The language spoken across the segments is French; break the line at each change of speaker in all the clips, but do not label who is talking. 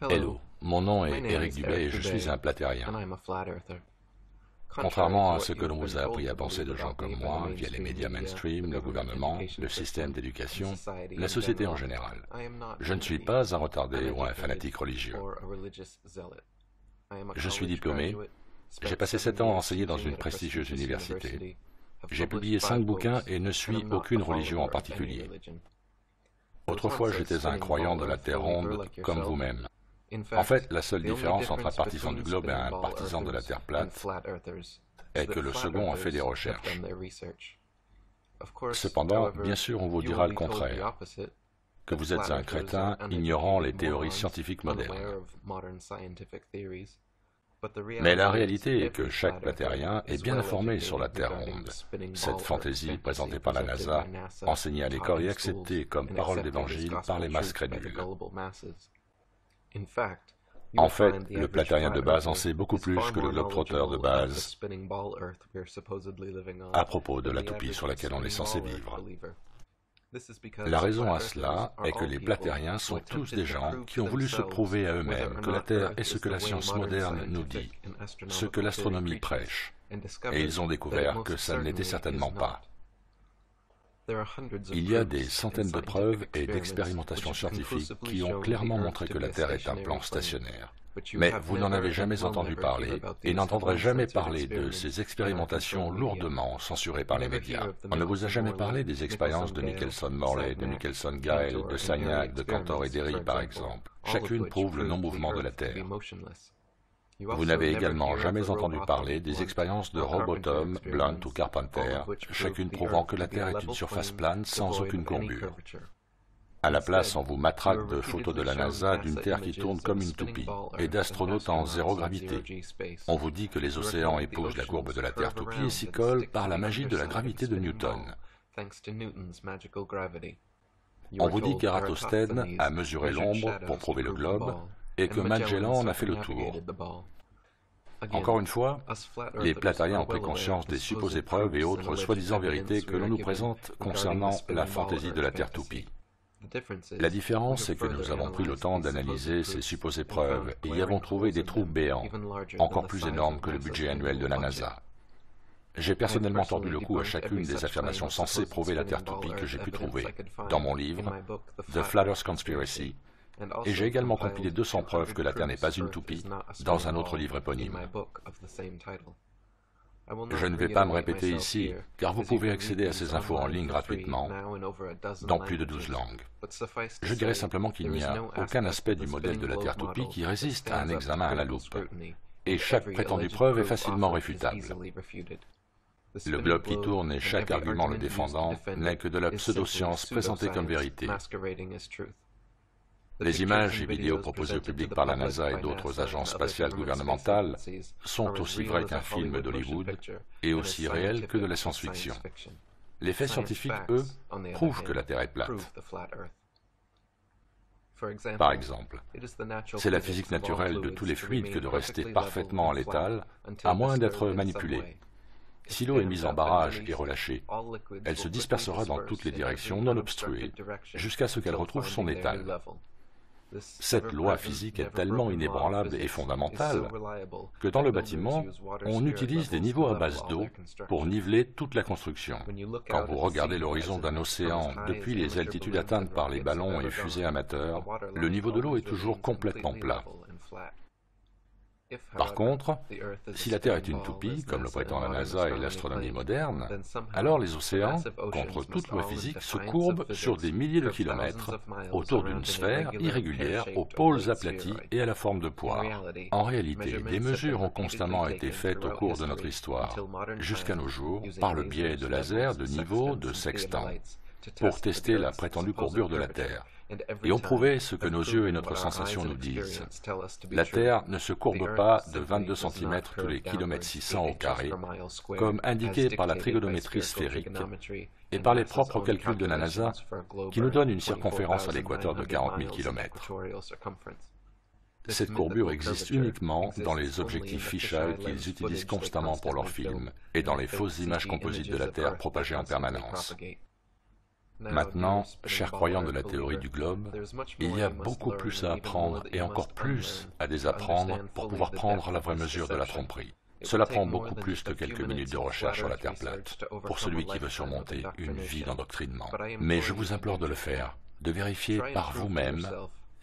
Hello, mon nom est Eric Dubé et je suis un platérien. Contrairement à ce que l'on vous a appris à penser de gens comme moi, via les médias mainstream, le gouvernement, le système d'éducation, la société en général, je ne suis pas un retardé ou un fanatique religieux. Je suis diplômé, j'ai passé 7 ans à enseigner dans une prestigieuse université. J'ai publié 5 bouquins et ne suis aucune religion en particulier. Autrefois, j'étais un croyant de la Terre ronde, comme vous-même. En fait, la seule différence entre un partisan du globe et un partisan de la Terre plate est que le second a fait des recherches. Cependant, bien sûr, on vous dira le contraire, que vous êtes un crétin ignorant les théories scientifiques modernes. Mais la réalité est que chaque platérien est bien informé sur la Terre ronde. Cette fantaisie présentée par la NASA, enseignée à l'école et acceptée comme parole d'évangile par les masses crédules. En fait, le platérien de base en sait beaucoup plus que le globe-trotteur de base à propos de la toupie sur laquelle on est censé vivre. La raison à cela est que les platériens sont tous des gens qui ont voulu se prouver à eux-mêmes que la Terre est ce que la science moderne nous dit, ce que l'astronomie prêche, et ils ont découvert que ça ne l'était certainement pas. Il y a des centaines de preuves et d'expérimentations scientifiques qui ont clairement montré que la Terre est un plan stationnaire. Mais vous n'en avez jamais entendu parler et n'entendrez jamais parler de ces expérimentations lourdement censurées par les médias. On ne vous a jamais parlé des expériences de Michelson-Morley, de Michelson-Gael, de Sagnac, de Cantor et d'Airy par exemple. Chacune prouve le non-mouvement de la Terre. Vous n'avez également jamais entendu parler des expériences de Robotham, Blunt ou Carpenter, chacune prouvant que la Terre est une surface plane sans aucune courbure. À la place, on vous matraque de photos de la NASA d'une Terre qui tourne comme une toupie et d'astronautes en zéro gravité. On vous dit que les océans épousent la courbe de la Terre toupie et s'y collent par la magie de la gravité de Newton. On vous dit qu'Ératosthène a mesuré l'ombre pour prouver le globe et que Magellan en a fait le tour. Encore une fois, les platériens ont pris conscience des supposées preuves et autres soi-disant vérités que l'on nous présente concernant la fantaisie de la Terre toupie. La différence, c'est que nous avons pris le temps d'analyser ces supposées preuves et y avons trouvé des trous béants, encore plus énormes que le budget annuel de la NASA. J'ai personnellement tordu le cou à chacune des affirmations censées prouver la Terre toupie que j'ai pu trouver dans mon livre The Flat Earth Conspiracy, et j'ai également compilé 200 preuves que la Terre n'est pas une toupie dans un autre livre éponyme. Je ne vais pas me répéter ici, car vous pouvez accéder à ces infos en ligne gratuitement, dans plus de 12 langues. Je dirais simplement qu'il n'y a aucun aspect du modèle de la Terre toupie qui résiste à un examen à la loupe, et chaque prétendue preuve est facilement réfutable. Le globe qui tourne et chaque argument le défendant n'est que de la pseudo-science présentée comme vérité. Les images et vidéos proposées au public par la NASA et d'autres agences spatiales gouvernementales sont aussi vraies qu'un film d'Hollywood et aussi réelles que de la science-fiction. Les faits scientifiques, eux, prouvent que la Terre est plate. Par exemple, c'est la physique naturelle de tous les fluides que de rester parfaitement en létale, à moins d'être manipulée. Si l'eau est mise en barrage et relâchée, elle se dispersera dans toutes les directions non obstruées, jusqu'à ce qu'elle retrouve son étal. Cette loi physique est tellement inébranlable et fondamentale que dans le bâtiment, on utilise des niveaux à base d'eau pour niveler toute la construction. Quand vous regardez l'horizon d'un océan depuis les altitudes atteintes par les ballons et fusées amateurs, le niveau de l'eau est toujours complètement plat. Par contre, si la Terre est une toupie, comme le prétend la NASA et l'astronomie moderne, alors les océans, contre toute loi physique, se courbent sur des milliers de kilomètres autour d'une sphère irrégulière aux pôles aplatis et à la forme de poire. En réalité, des mesures ont constamment été faites au cours de notre histoire, jusqu'à nos jours, par le biais de lasers, de niveaux, de sextants, pour tester la prétendue courbure de la Terre. Et ont prouvé ce que nos yeux et notre sensation nous disent. La Terre ne se courbe pas de 22 cm tous les kilomètres 600 au carré, comme indiqué par la trigonométrie sphérique et par les propres calculs de la NASA, qui nous donnent une circonférence à l'équateur de 40 000 km. Cette courbure existe uniquement dans les objectifs fisheye qu'ils utilisent constamment pour leurs films et dans les fausses images composites de la Terre propagées en permanence. Maintenant, chers croyants de la théorie du globe, il y a beaucoup plus à apprendre et encore plus à désapprendre pour pouvoir prendre la vraie mesure de la tromperie. Cela prend beaucoup plus que quelques minutes de recherche sur la Terre plate, pour celui qui veut surmonter une vie d'endoctrinement. Mais je vous implore de le faire, de vérifier par vous-même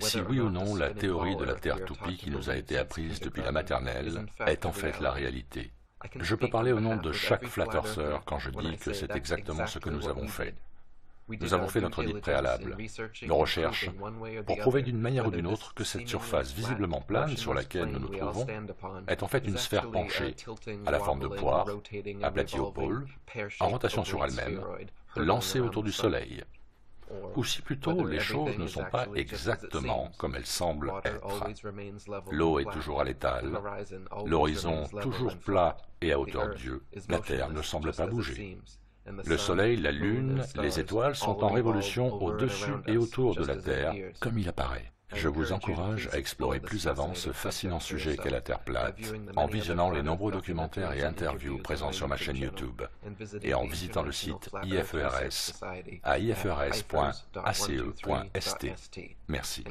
si oui ou non la théorie de la Terre toupie qui nous a été apprise depuis la maternelle est en fait la réalité. Je peux parler au nom de chaque Flat Earther quand je dis que c'est exactement ce que nous avons fait. Nous avons fait notre audit préalable, nos recherches, pour prouver d'une manière ou d'une autre que cette surface visiblement plane sur laquelle nous nous trouvons est en fait une sphère penchée, à la forme de poire, aplatie au pôle, en rotation sur elle-même, lancée autour du Soleil. Ou si plutôt les choses ne sont pas exactement comme elles semblent être. L'eau est toujours à l'étal, l'horizon toujours plat et à hauteur d'yeux, la Terre ne semble pas bouger. Le Soleil, la Lune, les étoiles sont en révolution au-dessus et autour de la Terre, comme il apparaît. Je vous encourage à explorer plus avant ce fascinant sujet qu'est la Terre plate, en visionnant les nombreux documentaires et interviews présents sur ma chaîne YouTube, et en visitant le site IFERS à ifers.ace.st. Merci.